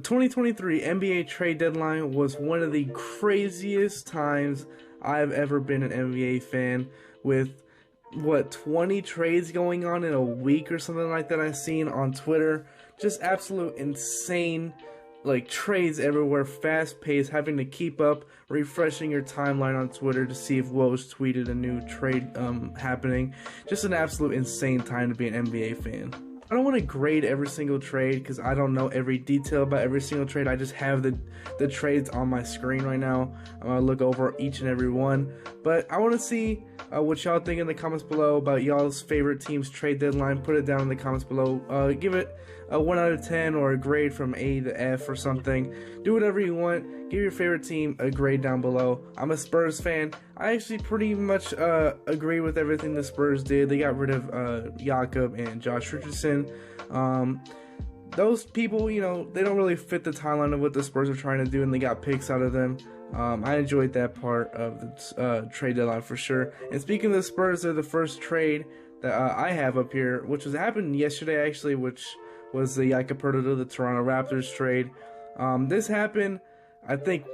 2023 NBA trade deadline was one of the craziest times I've ever been an NBA fan, with 20 trades going on in a week or something like that I've seen on Twitter. Just absolute insane, like, trades everywhere, fast paced, having to keep up, refreshing your timeline on Twitter to see if Woj tweeted a new trade happening. Just an absolute insane time to be an NBA fan. I don't want to grade every single trade because I don't know every detail about every single trade. I just have the trades on my screen right now. I'm going to look over each and every one. But I want to see what y'all think in the comments below about y'all's favorite team's trade deadline. Put it down in the comments below. Give it a 1 out of 10 or a grade from A to F or something. Do whatever you want. Give your favorite team a grade down below. I'm a Spurs fan. I actually pretty much agree with everything the Spurs did. They got rid of Jakob and Josh Richardson. Those people, you know, they don't really fit the timeline of what the Spurs are trying to do, and they got picks out of them. I enjoyed that part of the trade deadline for sure. And speaking of the Spurs, they're the first trade that I have up here, which happened yesterday actually, which was the Jakob to the Toronto Raptors trade. This happened, I think,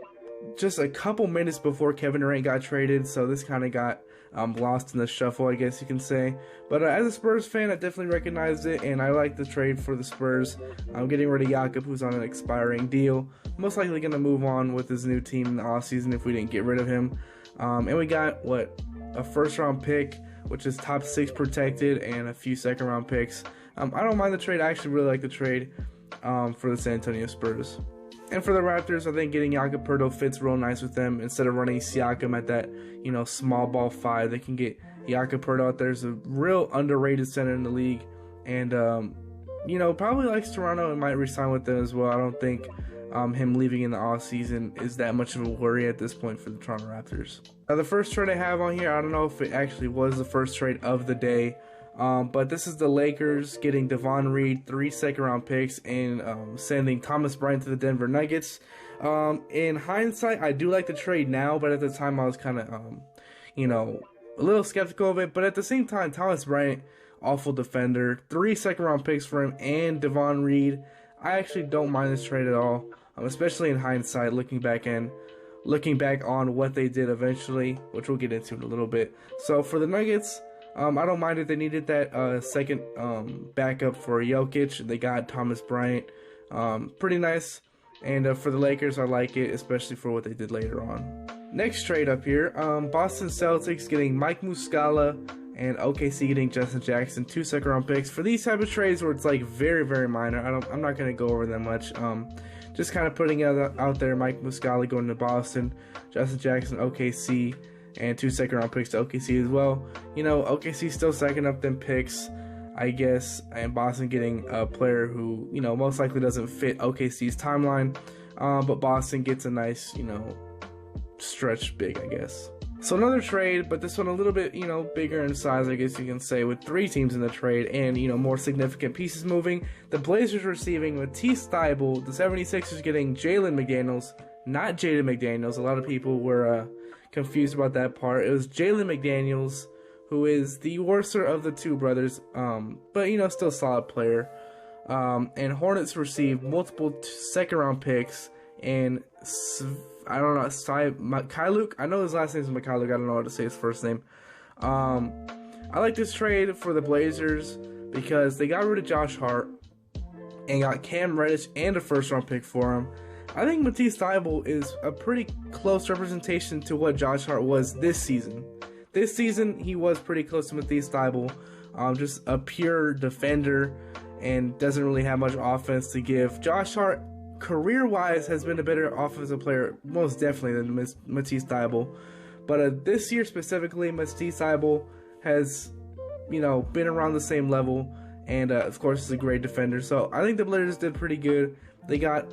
just a couple minutes before Kevin Durant got traded, so this kind of got lost in the shuffle, I guess you can say. But as a Spurs fan, I definitely recognized it, and I like the trade for the Spurs. I'm getting rid of Jakob, who's on an expiring deal. Most likely going to move on with his new team in the offseason if we didn't get rid of him. And we got, a first-round pick, which is top 6 protected, and a few second-round picks. I don't mind the trade. I actually really like the trade for the San Antonio Spurs. And for the Raptors, I think getting Jakob fits real nice with them. Instead of running Siakam at that, small ball 5, they can get Jakob out there. There's a real underrated center in the league. And, probably likes Toronto and might resign with them as well. I don't think him leaving in the offseason is that much of a worry at this point for the Toronto Raptors. Now, the first trade I have on here, I don't know if it actually was the first trade of the day. But this is the Lakers getting Devon Reed, 3 second-round picks, and sending Thomas Bryant to the Denver Nuggets. In hindsight, I do like the trade now, but at the time I was kind of, a little skeptical of it. But at the same time, Thomas Bryant, awful defender, 3 second-round picks for him, and Devon Reed. I actually don't mind this trade at all, especially in hindsight, looking back on what they did eventually, which we'll get into in a little bit. So for the Nuggets, I don't mind it. They needed that second backup for Jokic. They got Thomas Bryant. Pretty nice. And for the Lakers, I like it, especially for what they did later on. Next trade up here, Boston Celtics getting Mike Muscala and OKC getting Justin Jackson, 2 second-round picks. For these type of trades where it's like very, very minor, I'm not going to go over them much. Just kind of putting it out there, Mike Muscala going to Boston, Justin Jackson, OKC, and 2 second-round picks to OKC as well. OKC still stacking up them picks, I guess, and Boston getting a player who, most likely doesn't fit OKC's timeline, but Boston gets a nice, stretch big, I guess. So another trade, but this one a little bit, bigger in size, I guess you can say, with 3 teams in the trade and, more significant pieces moving. The Blazers receiving Matisse Thybulle, the 76ers getting Jalen McDaniels, not Jaden McDaniels. A lot of people were confused about that part. It was Jalen McDaniels, who is the worser of the 2 brothers, but still a solid player. And Hornets received multiple second-round picks, and I don't know, Mikhailuk. I know his last name is Mikhailuk. I don't know how to say his first name. I like this trade for the Blazers because they got rid of Josh Hart and got Cam Reddish and a first-round pick for him. I think Matisse Thybulle is a pretty close representation to what Josh Hart was this season. This season, he was pretty close to Matisse Thybulle, just a pure defender and doesn't really have much offense to give. Josh Hart, career-wise, has been a better offensive player, most definitely, than Matisse Thybulle. But this year specifically, Matisse Thybulle has, been around the same level, and of course, is a great defender. So I think the Blazers did pretty good. They got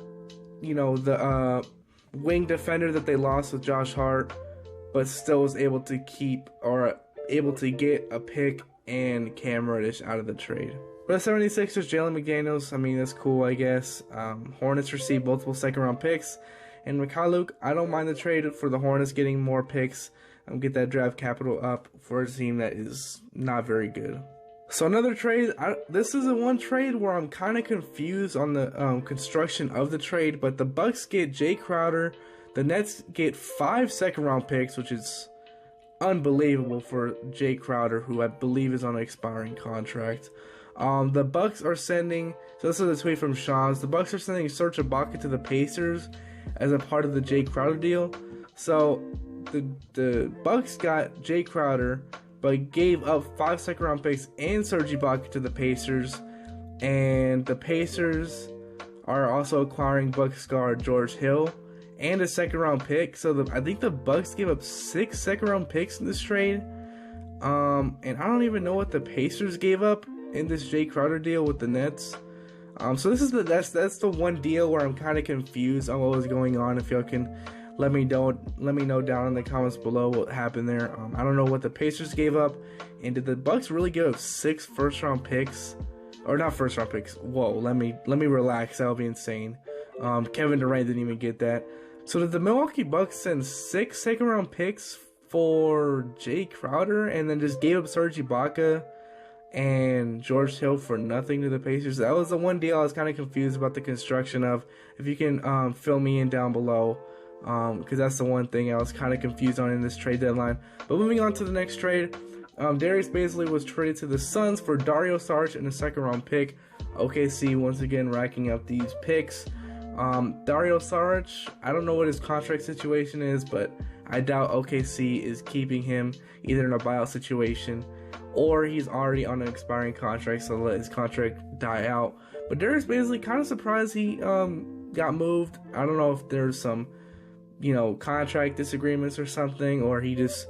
the wing defender that they lost with Josh Hart, but still was able to keep or able to get a pick and Cam Reddish out of the trade. For the 76ers, Jalen McDaniels, that's cool, I guess. Hornets received multiple second-round picks. And Mikhailuk, I don't mind the trade for the Hornets getting more picks. Get that draft capital up for a team that is not very good. So another trade, this is a one trade where I'm kind of confused on the construction of the trade, but the Bucks get Jay Crowder, the Nets get 5 second-round picks, which is unbelievable for Jay Crowder, who I believe is on an expiring contract. The Bucks are sending, so this is a tweet from Shaw's, the Bucks are sending Serge Ibaka to the Pacers as a part of the Jay Crowder deal. So the Bucks got Jay Crowder, but gave up 5 second-round picks and Serge Ibaka to the Pacers. And the Pacers are also acquiring Bucks guard George Hill and a second-round pick. So I think the Bucks gave up 6 second-round picks in this trade. And I don't even know what the Pacers gave up in this Jay Crowder deal with the Nets. So this is that's the one deal where I'm kind of confused on what was going on. If y'all can let me know down in the comments below what happened there. I don't know what the Pacers gave up, and did the Bucks really give up 6 first-round picks, or not first-round picks? Whoa, let me relax. That would be insane. Kevin Durant didn't even get that. So did the Milwaukee Bucks send 6 second-round picks for Jay Crowder, and then just gave up Serge Ibaka and George Hill for nothing to the Pacers? That was the one deal I was kind of confused about the construction of. If you can fill me in down below. Because that's the one thing I was kind of confused on in this trade deadline. But moving on to the next trade, Darius Bazley was traded to the Suns for Dario Saric and a second-round pick. OKC once again racking up these picks. Dario Saric, I don't know what his contract situation is, but I doubt OKC is keeping him either in a buyout situation or he's already on an expiring contract, so let his contract die out. But Darius Bazley, kind of surprised he got moved. I don't know if there's some contract disagreements or something, or he just,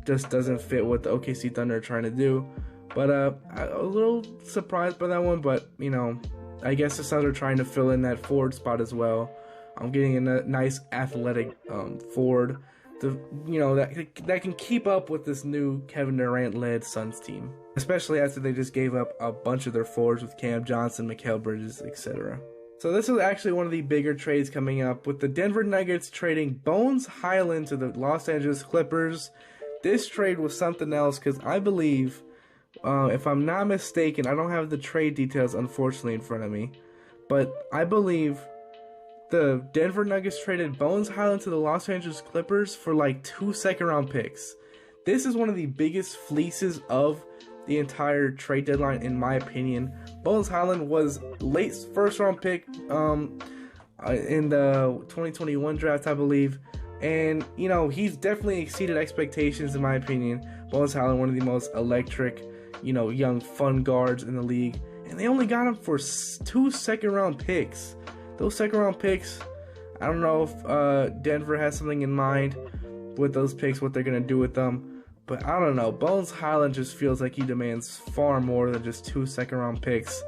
just doesn't fit what the OKC Thunder are trying to do. But a little surprised by that one, but, I guess the Suns are trying to fill in that forward spot as well. I'm getting a nice athletic forward that can keep up with this new Kevin Durant-led Suns team, especially after they just gave up a bunch of their forwards with Cam Johnson, Mikal Bridges, etc. So this is actually one of the bigger trades coming up, with the Denver Nuggets trading Bones Hyland to the Los Angeles Clippers. This trade was something else because I believe, if I'm not mistaken, I don't have the trade details unfortunately in front of me, but I believe the Denver Nuggets traded Bones Hyland to the Los Angeles Clippers for like 2 second-round picks. This is one of the biggest fleeces of the entire trade deadline, in my opinion. Bones Hyland was late first-round pick in the 2021 draft, I believe. And, he's definitely exceeded expectations, in my opinion. Bones Hyland, one of the most electric, young, fun guards in the league. And they only got him for 2 second-round picks. Those second-round picks, I don't know if Denver has something in mind with those picks, what they're going to do with them. But I don't know. Bones Hyland just feels like he demands far more than just 2 second-round picks.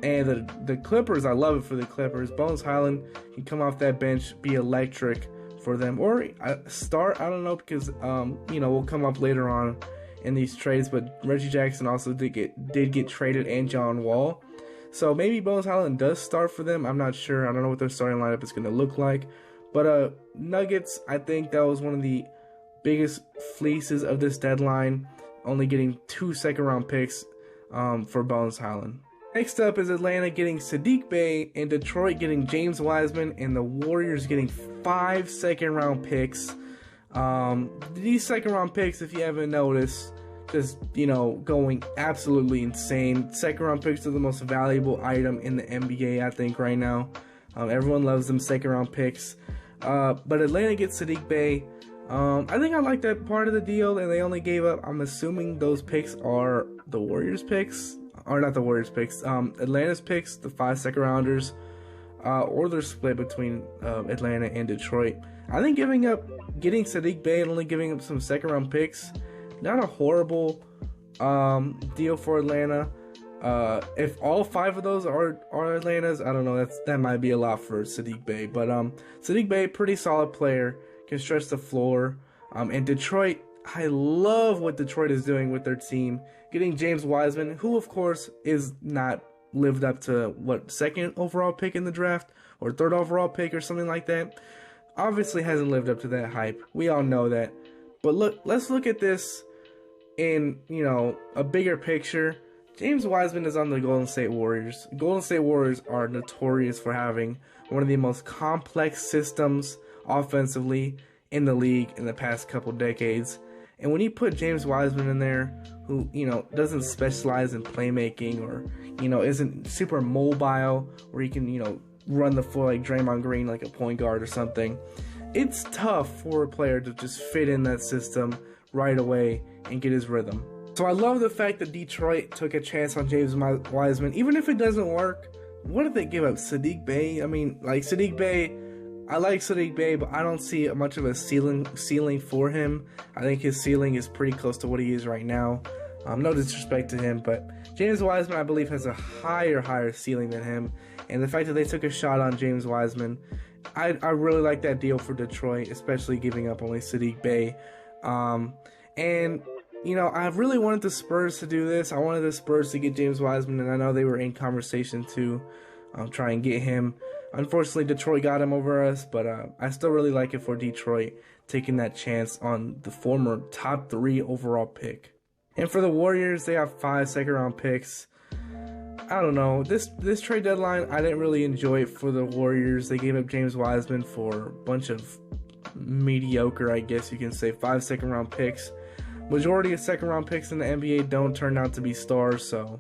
And the Clippers, I love it for the Clippers. Bones Hyland can come off that bench, be electric for them. Or start, I don't know, because, we'll come up later on in these trades. But Reggie Jackson also did get traded, and John Wall. So maybe Bones Hyland does start for them. I'm not sure. I don't know what their starting lineup is going to look like. But Nuggets, I think that was one of the biggest fleeces of this deadline, only getting 2 second-round picks for Bones Hyland. Next up is Atlanta getting Saddiq Bey, and Detroit getting James Wiseman, and the Warriors getting 5 second-round picks. These second-round picks, if you haven't noticed, just, going absolutely insane. Second-round picks are the most valuable item in the NBA, I think, right now. Everyone loves them second-round picks. But Atlanta gets Saddiq Bey. I think I like that part of the deal, and they only gave up, I'm assuming those picks are the Warriors picks, or not the Warriors picks, Atlanta's picks, the 5 second rounders, or they're split between Atlanta and Detroit. I think getting Saddiq Bey and only giving up some second round picks, not a horrible deal for Atlanta. If all 5 of those are Atlanta's, I don't know, that might be a lot for Saddiq Bey, but Saddiq Bey, pretty solid player, can stretch the floor. And Detroit, I love what Detroit is doing with their team. Getting James Wiseman, who of course is not lived up to, 2nd overall pick in the draft, or 3rd overall pick, or something like that. Obviously hasn't lived up to that hype. We all know that. But let's look at this in, you know, a bigger picture, James Wiseman is on the Golden State Warriors. Golden State Warriors are notorious for having one of the most complex systems offensively in the league in the past couple decades. And when you put James Wiseman in there, who, you know, doesn't specialize in playmaking or, you know, isn't super mobile where he can, you know, run the floor like Draymond Green, like a point guard or something, it's tough for a player to just fit in that system right away and get his rhythm. So I love the fact that Detroit took a chance on James Wiseman. Even if it doesn't work, what did they give up? Saddiq Bey? I mean, like, Saddiq Bey, I like Saddiq Bey, but I don't see much of a ceiling for him. I think his ceiling is pretty close to what he is right now. No disrespect to him, but James Wiseman, I believe, has a higher ceiling than him. And the fact that they took a shot on James Wiseman, I really like that deal for Detroit, especially giving up only Saddiq Bey. And, you know, I really wanted the Spurs to do this. I wanted the Spurs to get James Wiseman, and I know they were in conversation to try and get him. Unfortunately, Detroit got him over us, but I still really like it for Detroit taking that chance on the former top 3 overall pick. And for the Warriors, they have 5 second-round picks. I don't know. This trade deadline, I didn't really enjoy it for the Warriors. They gave up James Wiseman for a bunch of mediocre, I guess you can say, 5 second-round picks. Majority of second-round picks in the NBA don't turn out to be stars, so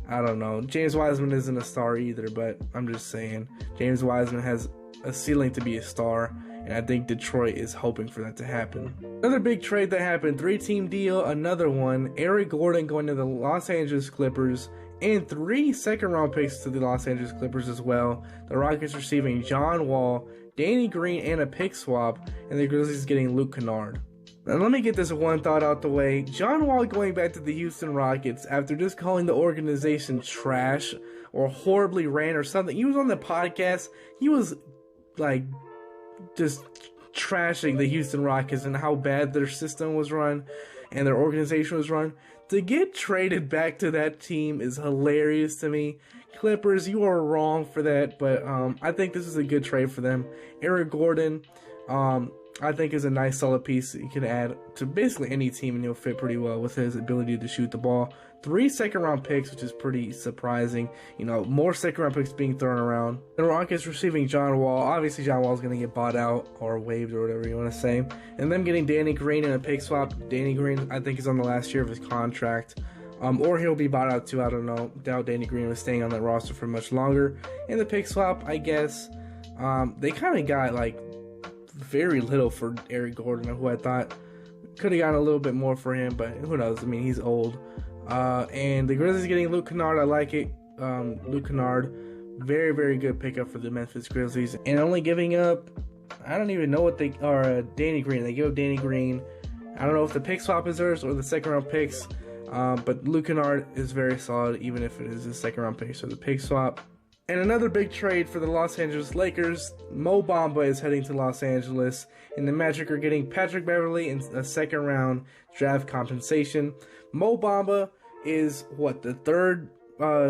I don't know. James Wiseman isn't a star either, but I'm just saying. James Wiseman has a ceiling to be a star, and I think Detroit is hoping for that to happen. Another big trade that happened, 3-team deal, another one. Eric Gordon going to the Los Angeles Clippers, and 3 second-round picks to the Los Angeles Clippers as well. The Rockets receiving John Wall, Danny Green, and a pick swap, and the Grizzlies getting Luke Kennard. Now let me get this one thought out the way. John Wall going back to the Houston Rockets after just calling the organization trash or horribly ran or something. He was on the podcast. He was like just trashing the Houston Rockets and how bad their system was run and their organization was run. To get traded back to that team is hilarious to me. Clippers, you are wrong for that, but I think this is a good trade for them. Eric Gordon, I think is a nice solid piece that you can add to basically any team, and he'll fit pretty well with his ability to shoot the ball. 3 second-round picks, which is pretty surprising. You know, more second-round picks being thrown around. The Rockets receiving John Wall. Obviously, John Wall is going to get bought out or waived or whatever you want to say. And them getting Danny Green in a pick swap. Danny Green, I think, is on the last year of his contract. Or he'll be bought out too, I don't know. Doubt Danny Green was staying on that roster for much longer. In the pick swap, I guess, they kind of got, like, very little for Eric Gordon, who I thought could have gotten a little bit more for him, but who knows? I mean, he's old. And the Grizzlies getting Luke Kennard, I like it. Luke Kennard, very good pickup for the Memphis Grizzlies. And only giving up, I don't even know what they are, Danny Green. They give up Danny Green. I don't know if the pick swap is theirs or the second round picks, but Luke Kennard is very solid, even if it is a second round pick, so the pick swap. And another big trade for the Los Angeles Lakers. Mo Bamba is heading to Los Angeles, and the Magic are getting Patrick Beverley in a second round draft compensation. Mo Bamba is, the third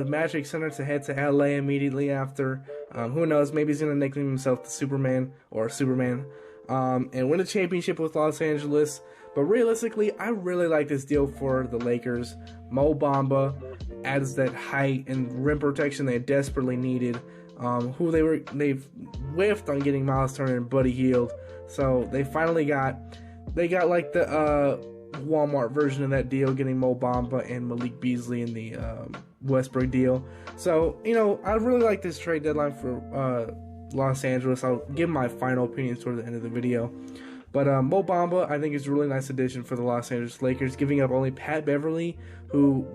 Magic center to head to LA immediately after. Who knows, maybe he's going to nickname himself the Superman and win a championship with Los Angeles. But realistically, I really like this deal for the Lakers. Mo Bamba adds that height and rim protection they desperately needed. They've whiffed on getting Miles Turner and Buddy Hield, so they finally got like the Walmart version of that deal, getting Mo Bamba and Malik Beasley in the Westbrook deal. So, you know, I really like this trade deadline for Los Angeles. I'll give my final opinions toward the end of the video. But Mo Bamba, I think, is a really nice addition for the Los Angeles Lakers, giving up only Pat Beverley, who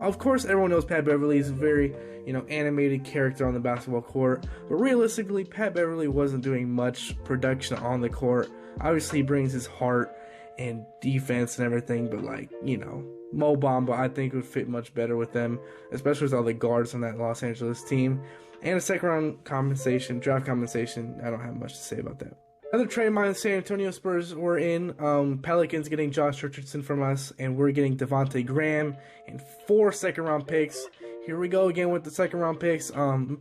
of course, everyone knows Pat Beverley is a very, you know, animated character on the basketball court. But realistically, Pat Beverley wasn't doing much production on the court. Obviously, he brings his heart and defense and everything, but, like, you know, Mo Bamba, I think, would fit much better with them, especially with all the guards on that Los Angeles team. And a second round compensation, draft compensation, I don't have much to say about that. Another trade my San Antonio Spurs were in. Pelicans getting Josh Richardson from us, and we're getting Devontae Graham and 4 second-round picks. Here we go again with the second-round picks.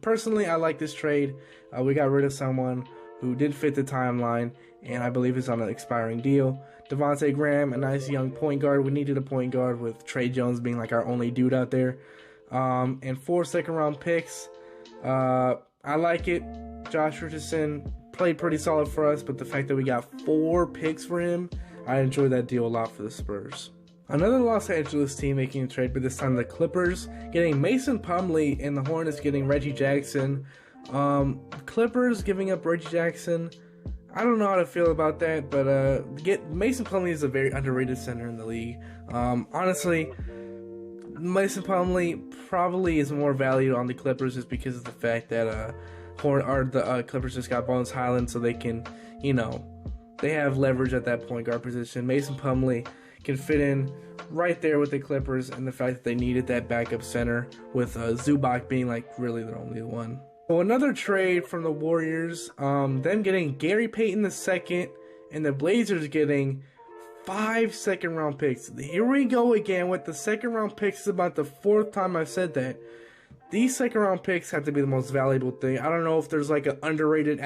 Personally, I like this trade. We got rid of someone who did fit the timeline, and I believe is on an expiring deal. Devontae Graham, a nice young point guard. We needed a point guard with Trey Jones being like our only dude out there. And 4 second-round picks. I like it. Josh Richardson played pretty solid for us, but the fact that we got 4 picks for him, I enjoyed that deal a lot for the Spurs. Another Los Angeles team making a trade, but this time the Clippers, getting Mason Plumlee, and the Hornets getting Reggie Jackson. Clippers giving up Reggie Jackson. I don't know how to feel about that, but Mason Plumlee is a very underrated center in the league. Honestly, Mason Plumlee probably is more valued on the Clippers just because of the fact that the Clippers just got Bones Highland, so they can, they have leverage at that point guard position. Mason Plumlee can fit in right there with the Clippers, and the fact that they needed that backup center with Zubac being like really their only one. So another trade from the Warriors, them getting Gary Payton II, and the Blazers getting 5 second-round picks. Here we go again with the second-round picks. It's about the 4th time I've said that. These second-round picks have to be the most valuable thing. I don't know if there's like an underrated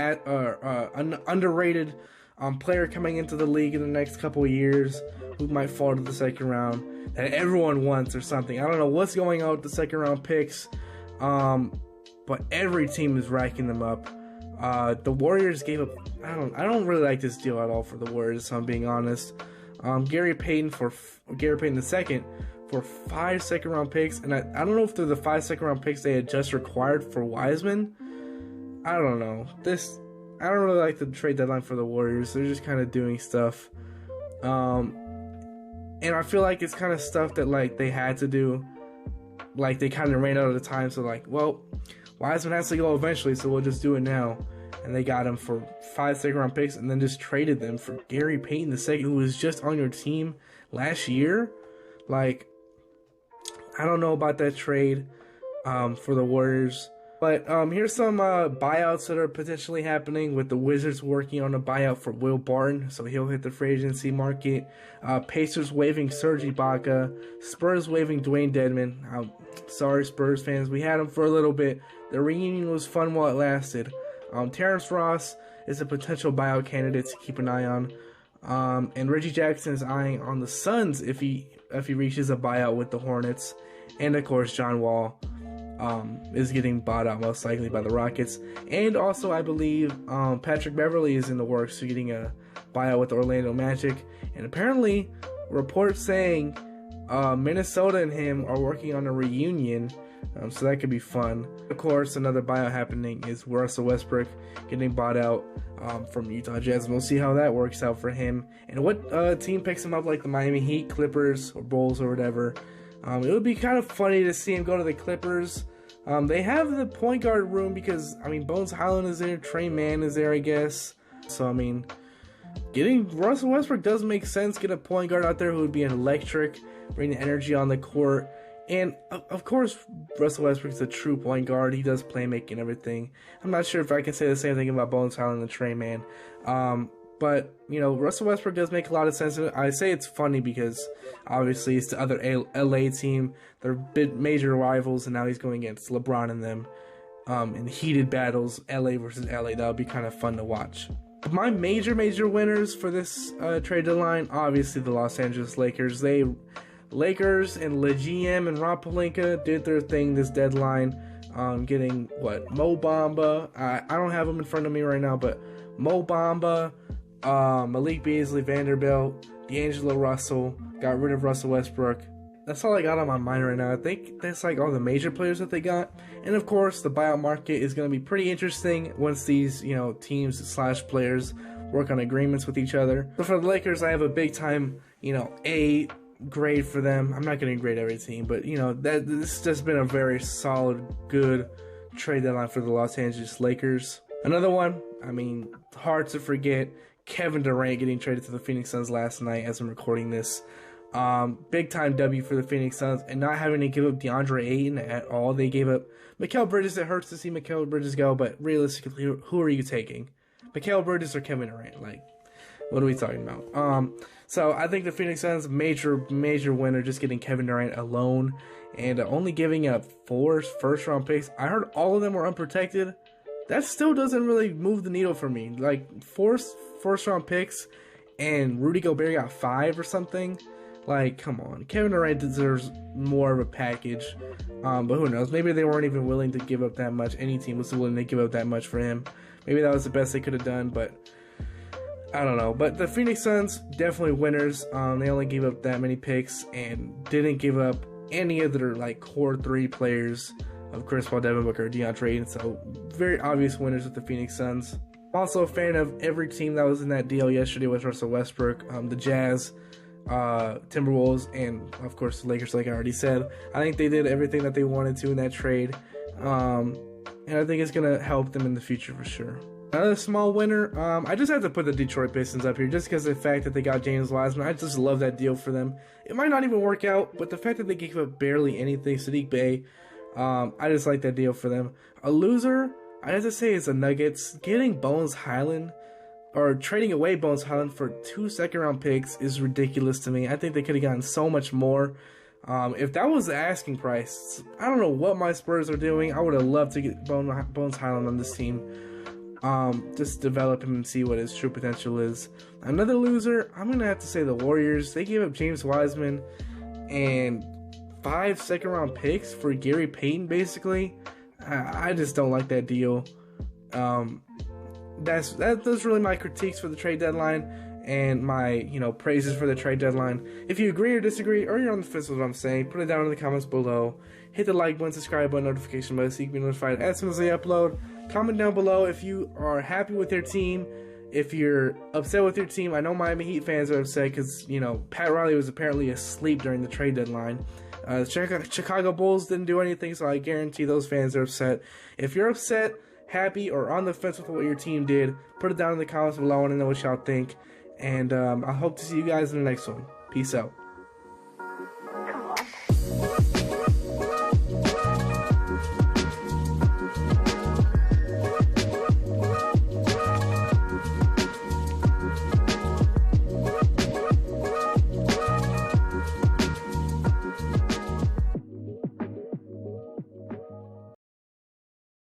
player coming into the league in the next couple of years who might fall to the second round that everyone wants or something. I don't know what's going on with the second-round picks. But every team is racking them up. The Warriors gave up. I don't really like this deal at all for the Warriors, if I'm being honest. Gary Payton II for 5 second-round picks, and I don't know if they're the 5 second-round picks they had just required for Wiseman. I don't know. I don't really like the trade deadline for the Warriors. They're just kind of doing stuff, and I feel like it's kind of stuff that like they had to do. Like they kind of ran out of time, so like, well, Wiseman has to go eventually, so we'll just do it now. And they got him for 5 second-round picks, and then just traded them for Gary Payton II, who was just on your team last year. Like, I don't know about that trade for the Warriors. But here's some buyouts that are potentially happening, with the Wizards working on a buyout for Will Barton, so he'll hit the free agency market. Pacers waiving Serge Ibaka. Spurs waiving Dwayne Dedmon. Sorry, Spurs fans, we had him for a little bit. The reunion was fun while it lasted. Terrence Ross is a potential buyout candidate to keep an eye on. And Reggie Jackson is eyeing on the Suns if he reaches a buyout with the Hornets. And of course, John Wall is getting bought out most likely by the Rockets. And also, I believe Patrick Beverley is in the works for getting a buyout with the Orlando Magic. And apparently, reports saying Minnesota and him are working on a reunion. So that could be fun. Of course, another buyout happening is Russell Westbrook getting bought out from Utah Jazz. We'll see how that works out for him. And what team picks him up, like the Miami Heat, Clippers, or Bulls, or whatever. It would be kind of funny to see him go to the Clippers. They have the point guard room because, Bones Highland is there, Trey Mann is there, I guess. So, getting Russell Westbrook does make sense. Get a point guard out there who would be electric, bring the energy on the court. And, of course, Russell Westbrook is a true point guard. He does playmaking and everything. I'm not sure if I can say the same thing about Bones Highland and Trey Mann. But, Russell Westbrook does make a lot of sense. I say it's funny because, obviously, it's the other LA team. They're major rivals, and now he's going against LeBron and them in heated battles, LA versus LA. That would be kind of fun to watch. My major winners for this trade deadline, obviously, the Los Angeles Lakers. Lakers and LeGM and Rob Pelinka did their thing this deadline, getting, Mo Bamba. I don't have them in front of me right now, but Mo Bamba, Malik Beasley, Vanderbilt, D'Angelo Russell, got rid of Russell Westbrook. That's all I got on my mind right now. I think that's like all the major players that they got. And of course, the buyout market is going to be pretty interesting once these, teams/players work on agreements with each other. So for the Lakers, I have a big time, A grade for them. I'm not going to grade every team, but this has just been a very solid, good trade deadline for the Los Angeles Lakers. Another one, hard to forget, Kevin Durant getting traded to the Phoenix Suns last night as I'm recording this. Big time W for the Phoenix Suns, and not having to give up DeAndre Ayton at all. They gave up Mikal Bridges. It hurts to see Mikal Bridges go, but realistically, who are you taking? Mikal Bridges or Kevin Durant? What are we talking about? So I think the Phoenix Suns major winner, just getting Kevin Durant alone, and only giving up 4 first-round picks. I heard all of them were unprotected. That still doesn't really move the needle for me. 4 first-round picks and Rudy Gobert got 5 or something. Like, come on. Kevin Durant deserves more of a package. But who knows? Maybe they weren't even willing to give up that much. Any team was willing to give up that much for him. Maybe that was the best they could have done, but I don't know. But the Phoenix Suns, definitely winners. They only gave up that many picks and didn't give up any of their, like, core 3 players of Chris Paul, Devin Booker, DeAndre Ayton. So, very obvious winners with the Phoenix Suns. I'm also a fan of every team that was in that deal yesterday with Russell Westbrook. The Jazz, Timberwolves, and of course the Lakers, like I already said. I think they did everything that they wanted to in that trade, and I think it's gonna help them in the future for sure. Another small winner, I just have to put the Detroit Pistons up here just because of the fact that they got James Wiseman. I just love that deal for them. It might not even work out, but the fact that they gave up barely anything, Sadiq Bey, I just like that deal for them. A loser, I have to say, is the Nuggets. Getting Bones Highland, or trading away Bones Highland for 2 second-round picks is ridiculous to me. I think they could have gotten so much more. If that was the asking price, I don't know what my Spurs are doing. I would have loved to get Bones Highland on this team. Just develop him and see what his true potential is. Another loser, I'm going to have to say the Warriors. They gave up James Wiseman and 5 second-round picks for Gary Payton, basically. I just don't like that deal. That's really my critiques for the trade deadline and my, praises for the trade deadline. If you agree or disagree, or you're on the fence with what I'm saying, put it down in the comments below. Hit the like button, subscribe button, notification button so you can be notified as soon as I upload. Comment down below if you are happy with your team, if you're upset with your team. I know Miami Heat fans are upset because, Pat Riley was apparently asleep during the trade deadline. Chicago Bulls didn't do anything, so I guarantee those fans are upset. If you're upset, happy, or on the fence with what your team did, put it down in the comments below. I want to know what y'all think. And I hope to see you guys in the next one. Peace out.